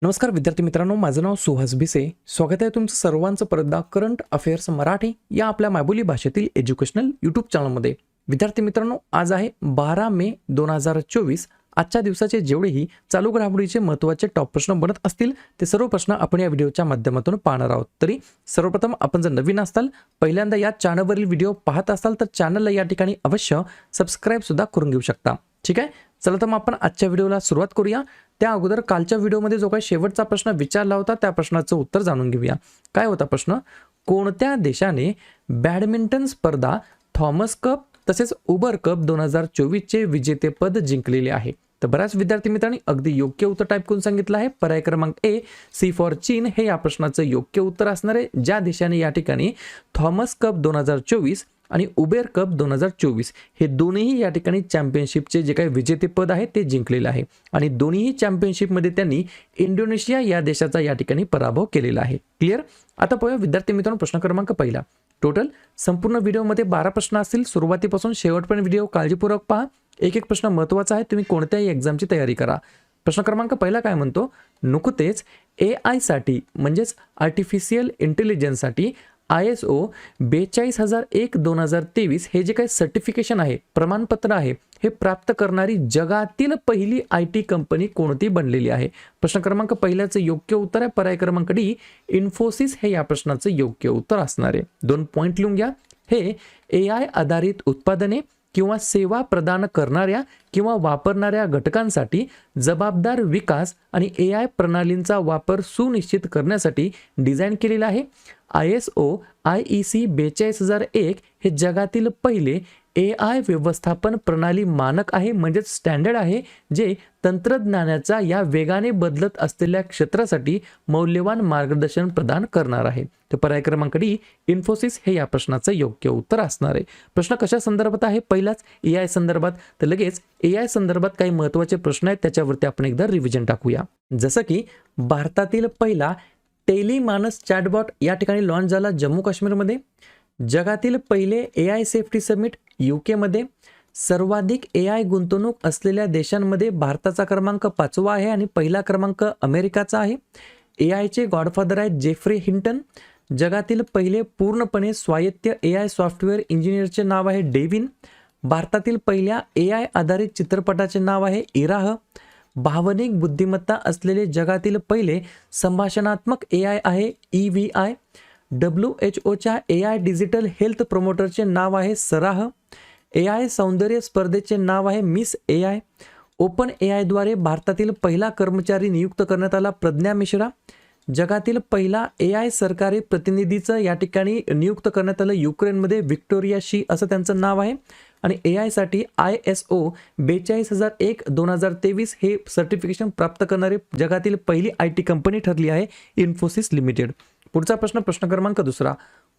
नमस्कार विद्यार्थी मित्रांनो, माझं नाव सुहास भिसे. स्वागत आहे तुमचं सर्वांचं परत करंट अफेअर्स मराठी या आपल्या मायबोली भाषेतील एज्युकेशनल यूट्यूब चॅनलमध्ये. विद्यार्थी मित्रांनो, आज आहे 12 मे 2024. आजच्या दिवसाचे जेवढेही चालू घडामोडीचे महत्त्वाचे टॉप प्रश्न बनत असतील ते सर्व प्रश्न आपण या व्हिडिओच्या माध्यमातून पाहणार आहोत. तरी सर्वप्रथम आपण जर नवीन असाल, पहिल्यांदा या चॅनलवरील व्हिडिओ पाहत असाल तर चॅनलला या ठिकाणी अवश्य सबस्क्राईब सुद्धा करून घेऊ शकता. ठीक आहे, चला तर मग आपण आजच्या व्हिडिओला सुरुवात करूया. त्या अगोदर कालच्या व्हिडिओमध्ये जो काही शेवटचा प्रश्न विचारला होता त्या प्रश्नाचं उत्तर जाणून घेऊया. काय होता प्रश्न? कोणत्या देशाने बॅडमिंटन स्पर्धा, थॉमस कप तसेच उबर कप 2024 चे विजेतेपद जिंकलेले आहे? तर बऱ्याच विद्यार्थी मित्रांनी अगदी योग्य उत्तर टाईप करून सांगितलं आहे. पर्याय क्रमांक ए, सी फॉर चीन हे या प्रश्नाचं योग्य उत्तर असणार आहे. ज्या देशाने या ठिकाणी थॉमस कप 2024 आणि उबेर कप 2024 हे दोन्हीही या ठिकाणी चॅम्पियनशिपचे जे काही विजेतेपद आहे ते जिंकलेले आहे आणि दोन्हीही चॅम्पियनशिपमध्ये त्यांनी इंडोनेशिया या देशाचा या ठिकाणी पराभव केलेला आहे. क्लिअर? आता पाहूया विद्यार्थी मित्रांनो प्रश्न क्रमांक पहिला. टोटल संपूर्ण व्हिडिओमध्ये 12 प्रश्न असतील. सुरुवातीपासून शेवटपर्यंत व्हिडिओ काळजीपूर्वक पहा. एक एक प्रश्न महत्त्वाचा आहे. तुम्ही कोणत्याही एक्झामची तयारी करा. प्रश्न क्रमांक पहिला काय म्हणतो? नुकतेच AI साठी म्हणजेच आर्टिफिशियल इंटेलिजन्ससाठी ISO 42001-2023 हे जे काही सर्टिफिकेशन आहे, प्रमाणपत्र आहे, हे प्राप्त करणारी जगातील पहिली IT कंपनी कोणती बनलेली आहे? प्रश्न क्रमांक पहिल्याचं योग्य उत्तर आहे पर्याय क्रमांक डी, इन्फोसिस हे या प्रश्नाचं योग्य उत्तर असणार आहे. 2 पॉइंट लिहून घ्या. हे AI आधारित उत्पादने किंवा सेवा प्रदान करणाऱ्या किंवा वापरणाऱ्या घटकांसाठी जबाबदार विकास आणि AI प्रणालींचा वापर सुनिश्चित करण्यासाठी डिझाईन केलेला आहे. ISO IEC 42001 हे जगातील पहिले AI व्यवस्थापन प्रणाली मानक आहे, म्हणजेच स्टँडर्ड आहे, जे तंत्रज्ञानाच्या या वेगाने बदलत असलेल्या क्षेत्रासाठी मौल्यवान मार्गदर्शन प्रदान करणार आहे. तर पर्याय क्रमांक डी, इन्फोसिस हे या प्रश्नाचं योग्य उत्तर असणार आहे. प्रश्न कशा संदर्भात आहे? पहिलाच AI संदर्भात. तर लगेच AI संदर्भात काही महत्त्वाचे प्रश्न आहेत, त्याच्यावरती आपण एकदा रिव्हिजन टाकूया. जसं की भारतातील पहिला टेलिमानस चॅटबॉट या ठिकाणी लॉन्च झाला जम्मू काश्मीरमध्ये. जगातील पहिले AI सेफ्टी समिट UK मध्ये. सर्वाधिक AI गुंतवणूक असलेल्या देशांमध्ये भारताचा क्रमांक 5वा आहे आणि पहिला क्रमांक अमेरिकाचा आहे. AI चे गॉडफादर आहेत जेफ्री हिंटन. जगातील पहिले पूर्णपणे स्वायत्त AI सॉफ्टवेअर इंजिनियरचे नाव आहे डेव्हिन. भारतातील पहिल्या AI आधारित चित्रपटाचे नाव आहे इराह. भावनिक बुद्धिमत्ता असलेले जगातील पहिले संभाषणात्मक AI आहे EVI. WHOच्या AI डिजिटल हेल्थ प्रोमोटरचे नाव आहे सराह. AI सौंदर्य स्पर्धेचे नाव आहे मिस AI. ओपन AI द्वारे भारतातील पहिला कर्मचारी नियुक्त करण्यात आला प्रज्ञा मिश्रा. जगातील पहिला AI सरकारी प्रतिनिधीचं या ठिकाणी नियुक्त करण्यात आलं युक्रेनमध्ये व्हिक्टोरिया शी असं त्यांचं नाव आहे. आणि AI साठी ISO 42001-2023 हे सर्टिफिकेशन प्राप्त करणारी जगातील पहिली IT कंपनी ठरली आहे इन्फोसिस लिमिटेड. पुढचा प्रश्न, प्रश्न क्रमांक दुसरा.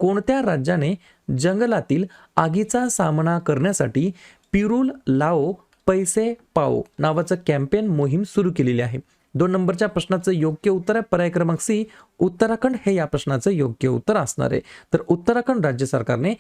कोणत्या राज्याने जंगलातील आगीचा सामना करण्यासाठी पिरूल लाओ पैसे पाओ नावाचं कॅम्पेन मोहीम सुरू केलेली आहे? 2 नंबरच्या प्रश्नाचं योग्य उत्तर आहे पर्याय क्रमांक सी, उत्तराखंड हे या प्रश्नाचं योग्य उत्तर असणार आहे. तर उत्तराखंड राज्य सरकारने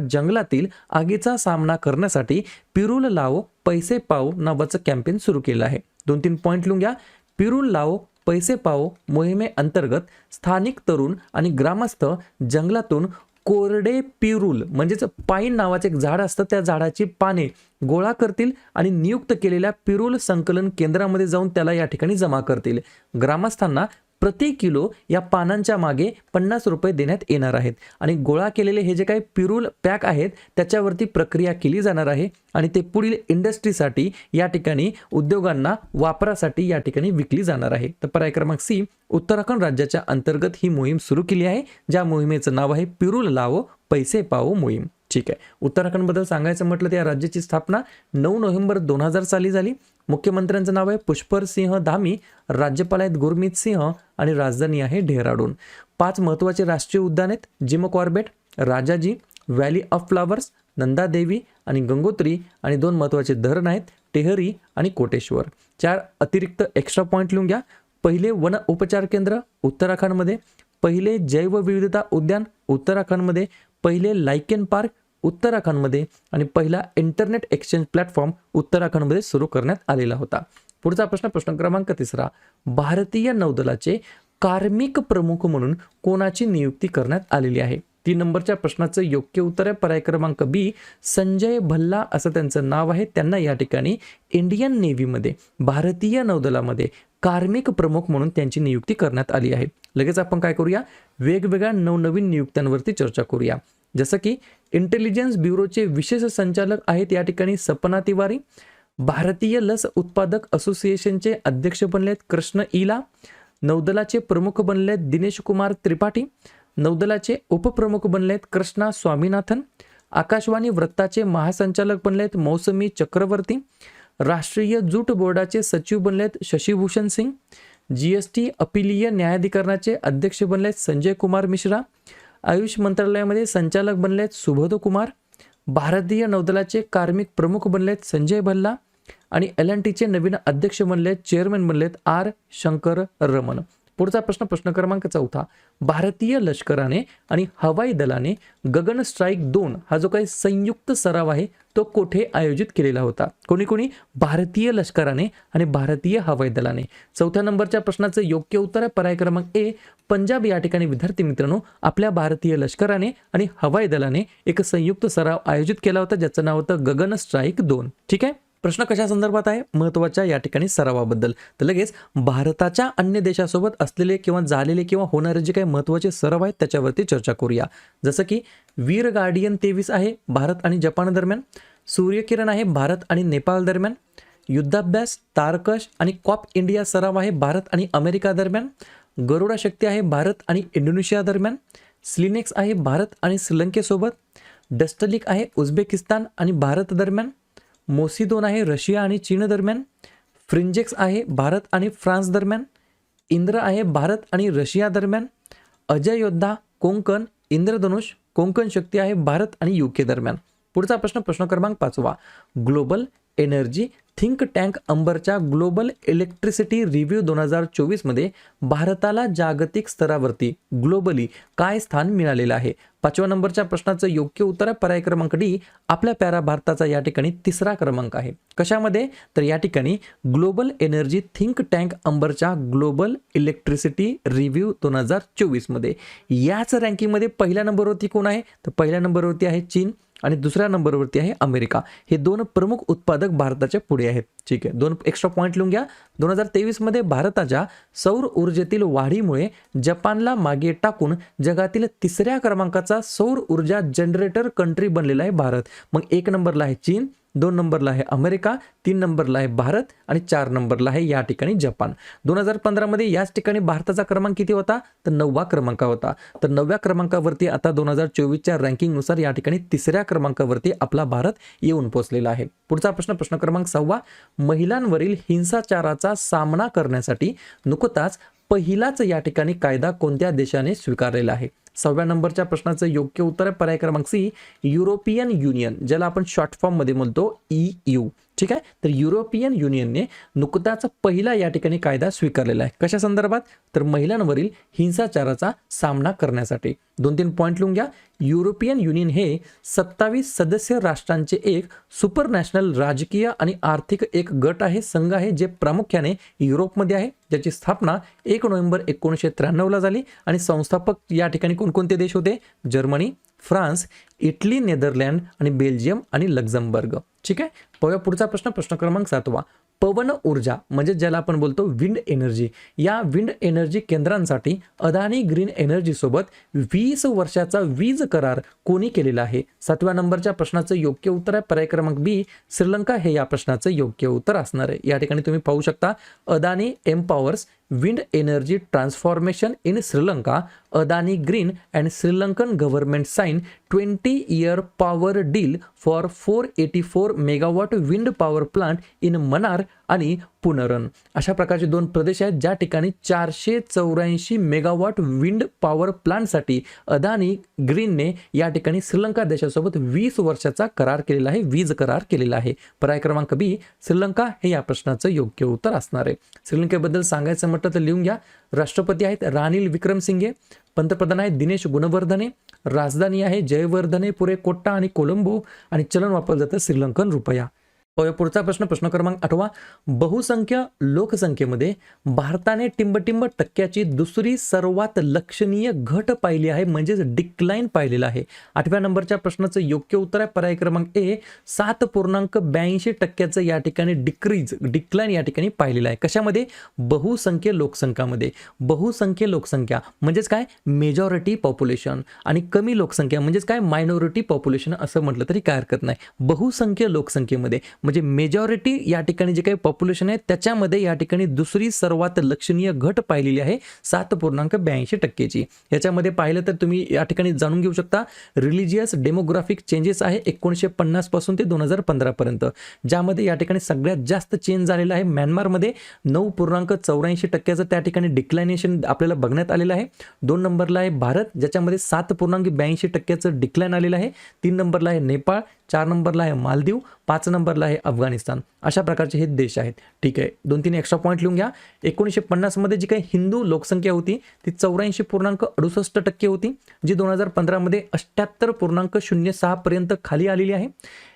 जंगलातील आगीचा सामना करण्यासाठी पिरूल लाओ पैसे पाओ नावाचं कॅम्पेन सुरू केलं आहे. 2-3 पॉइंट लिहून घ्या. पिरूल लाओ पैसे पाओ मोहिमेअंतर्गत स्थानिक तरुण आणि ग्रामस्थ जंगलातून कोरडे पिरूल म्हणजेच पाईन नावाचे एक झाड असतं, त्या झाडाची पाने गोळा करतील आणि नियुक्त केलेल्या पिरूल संकलन केंद्रामध्ये जाऊन त्याला या ठिकाणी जमा करतील. ग्रामस्थांना प्रति किलो या पानांच्या मागे 50 रुपये देण्यात येणार आहेत आणि गोळा केलेले हे जे काही पिरूल पॅक आहेत त्याच्यावरती प्रक्रिया केली जाणार आहे आणि ते पुढील इंडस्ट्रीसाठी या ठिकाणी उद्योगांना वापरासाठी या ठिकाणी विकली जाणार आहे. तर पर्याय क्रमांक सी, उत्तराखंड राज्याच्या अंतर्गत ही मोहीम सुरू केली आहे, ज्या मोहिमेचं नाव आहे पिरूल लाओ पैसे पाओ मोहीम. ठीक आहे. उत्तराखंडबद्दल सांगायचं म्हटलं तर या राज्याची स्थापना 9 नोव्हेंबर 2000 साली झाली. मुख्यमंत्र्यांचं नाव आहे पुष्कर सिंह धामी. राज्यपाल आहेत गुरमीत सिंह आणि राजधानी आहे डेहराडून. 5 महत्त्वाचे राष्ट्रीय उद्यान आहेत: Jim Corbett, Rajaji, Valley of Flowers, Nandadevi आणि गंगोत्री आणि 2 महत्त्वाचे धरण आहेत टेहरी आणि कोटेश्वर. 4 अतिरिक्त एक्स्ट्रा पॉइंट लिहून घ्या. पहिले वन उपचार केंद्र उत्तराखंडमध्ये, पहिले जैवविविधता उद्यान उत्तराखंडमध्ये, पहिले लायकेन पार्क उत्तराखंडमध्ये आणि पहिला इंटरनेट एक्सचेंज प्लॅटफॉर्म उत्तराखंडमध्ये सुरू करण्यात आलेला होता. पुढचा प्रश्न, प्रश्न क्रमांक 3, भारतीय नौदलाचे कार्मिक प्रमुख म्हणून कोणाची नियुक्ती करण्यात आलेली आहे? 3 नंबरच्या प्रश्नाचं योग्य उत्तर आहे पर्याय क्रमांक बी, संजय भल्ला असं त्यांचं नाव आहे. त्यांना या ठिकाणी इंडियन नेव्हीमध्ये, भारतीय नौदलामध्ये कार्मिक प्रमुख म्हणून त्यांची नियुक्ती करण्यात आली आहे. लगेच आपण काय करूया, वेगवेगळ्या नवनवीन नियुक्त्यांवरती चर्चा करूया. जसं की इंटेलिजन्स ब्युरोचे विशेष संचालक आहेत या ठिकाणी सपना तिवारी. भारतीय लस उत्पादक असोसिएशनचे अध्यक्ष बनलेत कृष्ण इला. नौदलाचे प्रमुख बनलेत दिनेश कुमार त्रिपाठी. नौदलाचे उपप्रमुख बनलेत कृष्णा स्वामीनाथन. आकाशवाणी वृत्ताचे महासंचालक बनलेत मौसमी चक्रवर्ती. राष्ट्रीय जूट बोर्डाचे सचिव बनलेत शशिभूषण सिंग. जीएसटी अपीलीय न्यायाधिकरणाचे अध्यक्ष बनलेत संजय कुमार मिश्रा. आयुष मंत्रालयामध्ये संचालक बनलेत सुबोध कुमार. भारतीय नौदलाचे कार्मिक प्रमुख बनलेत संजय भल्ला. आणि LNTचे नवीन अध्यक्ष बनलेत, चेअरमन बनलेत आर शंकर रमण. पुढचा प्रश्न, प्रश्न क्रमांक 4, भारतीय लष्कराने आणि हवाई दलाने गगन स्ट्राईक 2 हा जो काही संयुक्त सराव आहे तो कोठे आयोजित केलेला होता? कोणी कोणी? भारतीय लष्कराने आणि भारतीय हवाई दलाने. 4थ्या नंबरच्या प्रश्नाचं योग्य उत्तर आहे पर्याय क्रमांक ए, पंजाब. या ठिकाणी विद्यार्थी मित्रांनो, आपल्या भारतीय लष्कराने आणि हवाई दलाने एक संयुक्त सराव आयोजित केला होता ज्याचं नाव होतं गगन स्ट्राईक 2. ठीक आहे. प्रश्न कशा संदर्भात आहे? महत्त्वाच्या या ठिकाणी सरावाबद्दल. तर लगेच भारताच्या अन्य देशासोबत असलेले किंवा झालेले किंवा होणारे जे काही महत्त्वाचे सराव आहेत त्याच्यावरती चर्चा करूया. जसं की वीर गार्डियन 23 आहे भारत आणि जपान दरम्यान. सूर्यकिरण आहे भारत आणि नेपाळ दरम्यान. युद्धाभ्यास, तारकश आणि कॉप इंडिया सराव आहे भारत आणि अमेरिका दरम्यान. गरुडा शक्ती आहे भारत आणि इंडोनेशिया दरम्यान. स्लिनेक्स आहे भारत आणि श्रीलंकेसोबत. डस्टलिक आहे उझबेकिस्तान आणि भारत दरम्यान. मोसिदोन आहे रशिया आणि चीन दरम्यान. फ्रिंजेक्स आहे भारत आणि फ्रान्स दरम्यान. इंद्र आहे भारत आणि रशिया दरम्यान. अजय योद्धा, कोंकण, इंद्रधनुष, कोंकण शक्ती आहे भारत आणि UK दरम्यान. पुढचा प्रश्न, प्रश्न क्रमांक 5, ग्लोबल एनर्जी थिंक टँक अंबरच्या ग्लोबल इलेक्ट्रिसिटी रिव्ह्यू 2024 मध्ये भारताला जागतिक स्तरावरती ग्लोबली काय स्थान मिळालेलं आहे? 5व्या नंबरच्या प्रश्नाचं योग्य उत्तर आहे पर्याय क्रमांक डी, आपल्या प्यारा भारताचा या ठिकाणी 3रा क्रमांक आहे. कशामध्ये? तर या ठिकाणी ग्लोबल एनर्जी थिंक टँक अंबरच्या ग्लोबल इलेक्ट्रिसिटी रिव्ह्यू 2024 मध्ये. याच रँकिंगमध्ये पहिल्या नंबरवरती कोण आहे? तर पहिल्या नंबरवरती आहे चीन आणि दुसऱ्या नंबरवरती आहे अमेरिका. हे 2 प्रमुख उत्पादक भारताच्या पुढे आहेत. ठीक आहे, 2 एक्स्ट्रा पॉईंट लिहून घ्या. 2023 मध्ये भारताच्या सौर ऊर्जेतील वाढीमुळे जपानला मागे टाकून जगातील 3ऱ्या क्रमांकाचा सौर ऊर्जा जनरेटर कंट्री बनलेला आहे भारत. मग 1 नंबरला आहे चीन, 2 नंबरला आहे अमेरिका, 3 नंबरला आहे भारत आणि 4 नंबरला आहे या ठिकाणी जपान. 2015 मध्ये याच ठिकाणी भारताचा क्रमांक किती होता? तर 9वा क्रमांक होता. तर 9व्या क्रमांकावरती आता 2024च्या रँकिंगनुसार या ठिकाणी 3ऱ्या क्रमांकावरती आपला भारत येऊन पोहोचलेला आहे. पुढचा प्रश्न, प्रश्न क्रमांक 6, महिलांवरील हिंसाचाराचा सामना करण्यासाठी नुकताच पहिलाच या ठिकाणी कायदा कोणत्या देशाने स्वीकारलेला आहे? 6व्या नंबरच्या प्रश्नाचं योग्य उत्तर आहे पर्याय क्रमांक सी, युरोपियन युनियन, ज्याला आपण शॉर्ट फॉर्म मध्ये म्हणतो EU. ठीक आहे, तर युरोपियन युनियनने नुकताच पहिला या ठिकाणी कायदा स्वीकारलेला आहे. कशा संदर्भात? तर महिलांवरील हिंसाचाराचा सामना करण्यासाठी. 2-3 पॉईंट लिहून घ्या. युरोपियन युनियन हे 27 सदस्य राष्ट्रांचे एक सुपरनॅशनल राजकीय आणि आर्थिक एक गट आहे, संघ आहे, जे प्रामुख्याने युरोपमध्ये आहे, ज्याची स्थापना 1 नोव्हेंबर 1993 ला झाली. आणि संस्थापक या ठिकाणी कोणकोणते देश होते? जर्मनी, फ्रान्स, इटली, नेदरलँड आणि बेल्जियम आणि लक्झमबर्ग. ठीक आहे. पुढचा प्रश्न, प्रश्न क्रमांक 7, पवन ऊर्जा म्हणजे ज्याला आपण बोलतो विंड एनर्जी, या विंड एनर्जी केंद्रांसाठी अदानी ग्रीन एनर्जी सोबत 20 वर्षाचा वीज करार कोणी केलेला आहे? 7व्या नंबरच्या प्रश्नाचं योग्य उत्तर आहे पर्याय क्रमांक बी, श्रीलंका हे या प्रश्नाचं योग्य उत्तर असणार आहे. या ठिकाणी तुम्ही पाहू शकता, Adani empowers wind energy transformation in Sri Lanka, Adani green and Sri Lankan government sign 20-year power deal for 484 megawatt wind power plant in Mannar आणि पुनरन. अशा प्रकारचे 2 प्रदेश आहेत ज्या ठिकाणी 484 मेगावॉट विंड पॉवर प्लांटसाठी अदानी ग्रीनने या ठिकाणी श्रीलंका देशासोबत 20 वर्षाचा करार केलेला आहे, वीज करार केलेला आहे. पर्याय क्रमांक बी, श्रीलंका हे या प्रश्नाचं योग्य उत्तर असणार आहे. श्रीलंकेबद्दल सांगायचं म्हटलं तर लिहून घ्या. राष्ट्रपती आहेत रानिल विक्रमसिंघे, पंतप्रधान आहेत दिनेश गुणवर्धने, राजधानी आहे जयवर्धने पुरे कोट्टा आणि कोलंबो, आणि चलन वापरलं जातं श्रीलंकन रुपया. पुढचा प्रश्न क्रमांक 8. बहुसंख्य लोकसंख्येमध्ये भारताने टिंबटिंब टक्क्याची दुसरी सर्वात लक्षणीय घट पाहिली आहे, म्हणजेच डिक्लाइन पाहिलेला आहे. 8व्या नंबरच्या प्रश्नाचं योग्य उत्तर आहे पर्याय क्रमांक ए, 7.82% या ठिकाणी डिक्लाइन या ठिकाणी पाहिलेला आहे. कशामध्ये? बहुसंख्य लोकसंख्यामध्ये. बहुसंख्य लोकसंख्या म्हणजेच काय? Majority population. आणि कमी लोकसंख्या म्हणजेच काय? मायनॉरिटी पॉप्युलेशन असं म्हटलं तरी काय हरकत नाही. बहुसंख्य लोकसंख्येमध्ये म्हणजे मेजॉरिटी या ठिकाणी जे काही पॉप्युलेशन आहे त्याच्यामध्ये या ठिकाणी दुसरी सर्वात लक्षणीय घट पाहिलेली आहे 7.82%ची. याच्यामध्ये पाहिलं तर तुम्ही या ठिकाणी जाणून घेऊ शकता रिलिजियस डेमोग्राफिक चेंजेस आहे 1950 पासून ते 2015 पर्यंत, ज्यामध्ये या ठिकाणी सगळ्यात जास्त चेंज झालेला आहे म्यानमारमध्ये 9.84% त्या ठिकाणी डिक्लायनेशन आपल्याला बघण्यात आलेलं आहे. 2 नंबरला आहे भारत, ज्याच्यामध्ये 7.82% डिक्लाइन आलेलं आहे. 3 नंबरला आहे नेपाळ, 4 नंबरला आहे मालदीव, 5 नंबरला आहे अफगाणिस्तान. अशा प्रकारचे हे देश आहेत. ठीक आहे, 2-3 एक्स्ट्रा पॉईंट लिहून घ्या. 1950 मध्ये जी काही हिंदू लोकसंख्या होती ती 84.68% होती, जी 2015 मध्ये 78.06 पर्यंत खाली आलेली आहे.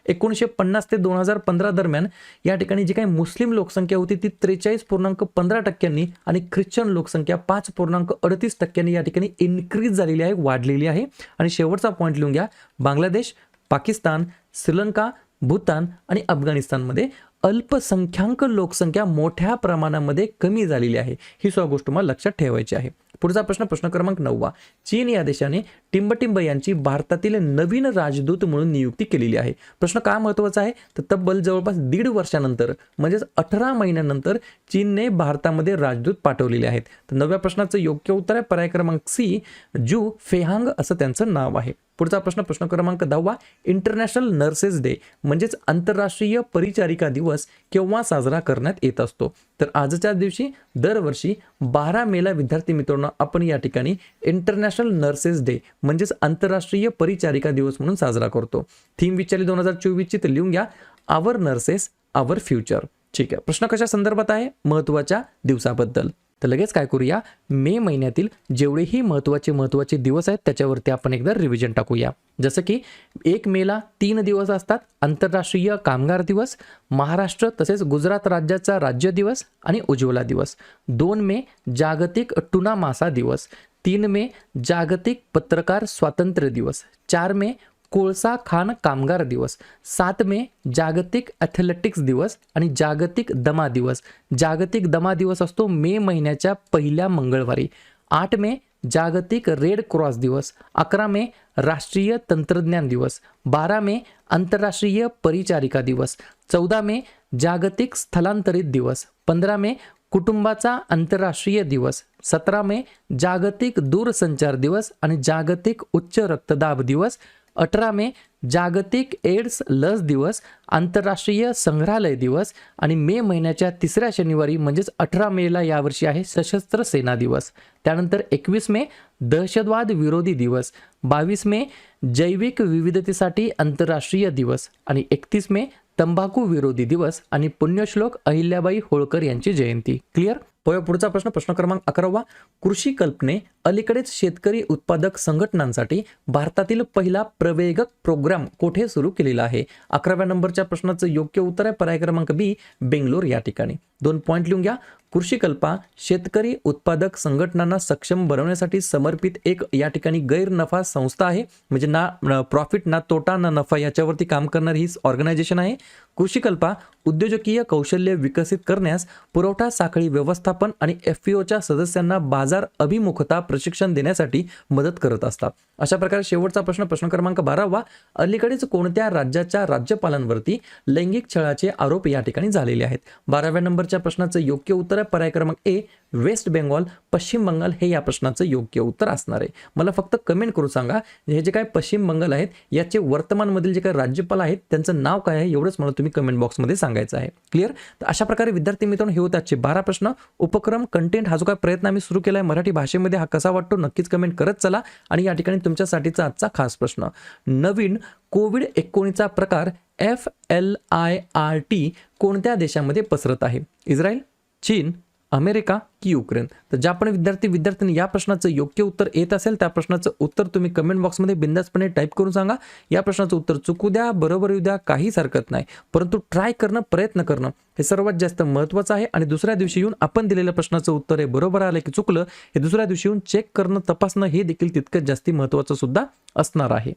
1950 ते 2015 दरम्यान या ठिकाणी जी काही मुस्लिम लोकसंख्या होती ती 43.15% आणि ख्रिश्चन लोकसंख्या 5.38% या ठिकाणी इन्क्रीज झालेली आहे, वाढलेली आहे. आणि शेवटचा पॉईंट लिहून घ्या, बांगलादेश, पाकिस्तान, श्रीलंका, भूतान आणि अफगाणिस्तानमध्ये अल्पसंख्याक लोकसंख्या मोठ्या प्रमाणामध्ये कमी झालेली आहे. ही सुद्धा गोष्ट मला लक्षात ठेवायची आहे. पुढचा प्रश्न क्रमांक 9. चीन या देशाने टिंबटिंब यांची भारतातील नवीन राजदूत म्हणून नियुक्ती केलेली आहे. प्रश्न का महत्त्वाचा आहे तर तब्बल जवळपास 1.5 वर्षानंतर म्हणजेच 18 महिन्यानंतर चीनने भारतामध्ये राजदूत पाठवलेले आहेत. तर 9व्या प्रश्नाचं योग्य उत्तर आहे पर्याय क्रमांक सी, जू फेहांग असं त्यांचं नाव आहे. पुढचा प्रश्न क्रमांक 10. इंटरनॅशनल नर्सेस डे म्हणजेच आंतरराष्ट्रीय परिचारिका दिवस केव्हा साजरा करण्यात येत असतो? तर आजच्या दिवशी दरवर्षी 12 मेला विद्यार्थी मित्रांनो आपण या ठिकाणी इंटरनॅशनल नर्सेस डे म्हणजेच आंतरराष्ट्रीय परिचारिका दिवस म्हणून साजरा करतो. थीम विचारली 2024ची, तर लिहून घ्या आवर नर्सेस आवर फ्युचर. ठीक आहे, प्रश्न कशा संदर्भात आहे? महत्त्वाच्या दिवसाबद्दल. तर लगेच काय करूया, मे महिन्यातील जेवढेही महत्त्वाचे दिवस आहेत त्याच्यावरती आपण एकदा रिव्हिजन टाकूया. जसं की 1 मेला 3 दिवस असतात, आंतरराष्ट्रीय कामगार दिवस, महाराष्ट्र तसेच गुजरात राज्याचा राज्य दिवस आणि उज्ज्वला दिवस. 2 मे जागतिक टुना मासा दिवस, 3 मे जागतिक पत्रकार स्वातंत्र्य दिवस, 4 मे कोळसा खाण कामगार दिवस, 7 मे जागतिक ॲथलेटिक्स दिवस आणि जागतिक दमा दिवस. जागतिक दमा दिवस असतो मे महिन्याच्या पहिल्या मंगळवारी. 8 मे जागतिक रेड क्रॉस दिवस, 11 मे राष्ट्रीय तंत्रज्ञान दिवस, 12 मे आंतरराष्ट्रीय परिचारिका दिवस, 14 मे जागतिक स्थलांतरित दिवस, 15 मे कुटुंबाचा आंतरराष्ट्रीय दिवस, 17 मे जागतिक दूरसंचार दिवस आणि जागतिक उच्च रक्तदाब दिवस, 18 मे जागतिक एड्स लस दिवस, आंतरराष्ट्रीय संग्रहालय दिवस आणि मे महिन्याच्या 3ऱ्या शनिवारी म्हणजेच 18 मेला यावर्षी आहे सशस्त्र सेना दिवस. त्यानंतर 21 मे दहशतवाद विरोधी दिवस, 22 मे जैविक विविधतेसाठी आंतरराष्ट्रीय दिवस आणि 31 मे तंबाखू विरोधी दिवस आणि पुण्यश्लोक अहिल्याबाई होळकर यांची जयंती. क्लिअर? पुढचा प्रश्न क्रमांक 11. कृषी कल्पने अलीकडेच शेतकरी उत्पादक संघटनांसाठी भारतातील पहिला प्रवेगक प्रोग्राम कोठे सुरू केलेला आहे? 11व्या नंबरच्या प्रश्नाचं योग्य उत्तर आहे पर्याय क्रमांक बी, बेंगलोर या ठिकाणी. 2 पॉईंट लिहून घ्या. कृषी कल्पा शेतकरी उत्पादक संघटनांना सक्षम बनवण्यासाठी समर्पित एक या ठिकाणी गैरनफा संस्था आहे, म्हणजे ना प्रॉफिट ना तोटा ना नफा याच्यावरती काम करणारी ही ऑर्गनायझेशन आहे. कृषी कल्पा उद्योजकीय कौशल्य विकसित करण्यास, पुरवठा साखळी व्यवस्थापन आणि FPOच्या सदस्यांना बाजार अभिमुखता प्रशिक्षण देण्यासाठी मदत करत असतात. अशा प्रकारे शेवटचा प्रश्न क्रमांक 12. अलीकडेच कोणत्या राज्याच्या राज्यपालांवरती लैंगिक छळाचे आरोप या ठिकाणी झालेले आहेत? 12व्या नंबरच्या प्रश्नाचं योग्य उत्तर आहे पर्याय क्रमांक ए, वेस्ट बेंगॉल, पश्चिम बंगाल हे या प्रश्नाचं योग्य उत्तर असणार आहे. मला फक्त कमेंट करून सांगा हे जे काय पश्चिम बंगाल आहेत याचे वर्तमानमधील जे काही राज्यपाल आहेत त्यांचं नाव काय आहे, एवढंच मला तुम्ही कमेंट बॉक्समध्ये सांगायचं आहे. क्लिअर? तर अशा प्रकारे विद्यार्थी मित्रांनो हे होते आजचे 12 प्रश्न. उपक्रम कंटेंट हा जो काय प्रयत्न आम्ही सुरू केला आहे मराठी भाषेमध्ये, हा कसा वाटतो नक्कीच कमेंट करत चला. आणि या ठिकाणी तुमच्यासाठीचा आजचा खास प्रश्न, नवीन कोविड-19 प्रकार FLIRT कोणत्या देशामध्ये पसरत आहे? इस्रायल, चीन, अमेरिका की युक्रेन? तर ज्या पण विद्यार्थ्यांनी या प्रश्नाचं योग्य उत्तर येत असेल त्या प्रश्नाचं उत्तर तुम्ही कमेंट बॉक्समध्ये बिंदासपणे टाईप करून सांगा. या प्रश्नाचं उत्तर चुकू द्या, बरोबर येऊ द्या, काहीच हरकत नाही, परंतु ट्राय करणं, प्रयत्न करणं हे सर्वात जास्त महत्त्वाचं आहे. आणि दुसऱ्या दिवशी येऊन आपण दिलेल्या प्रश्नाचं उत्तर हे बरोबर आलं की चुकलं हे दुसऱ्या दिवशी येऊन चेक करणं, तपासणं हे देखील तितकंच जास्ती महत्त्वाचं सुद्धा असणार आहे.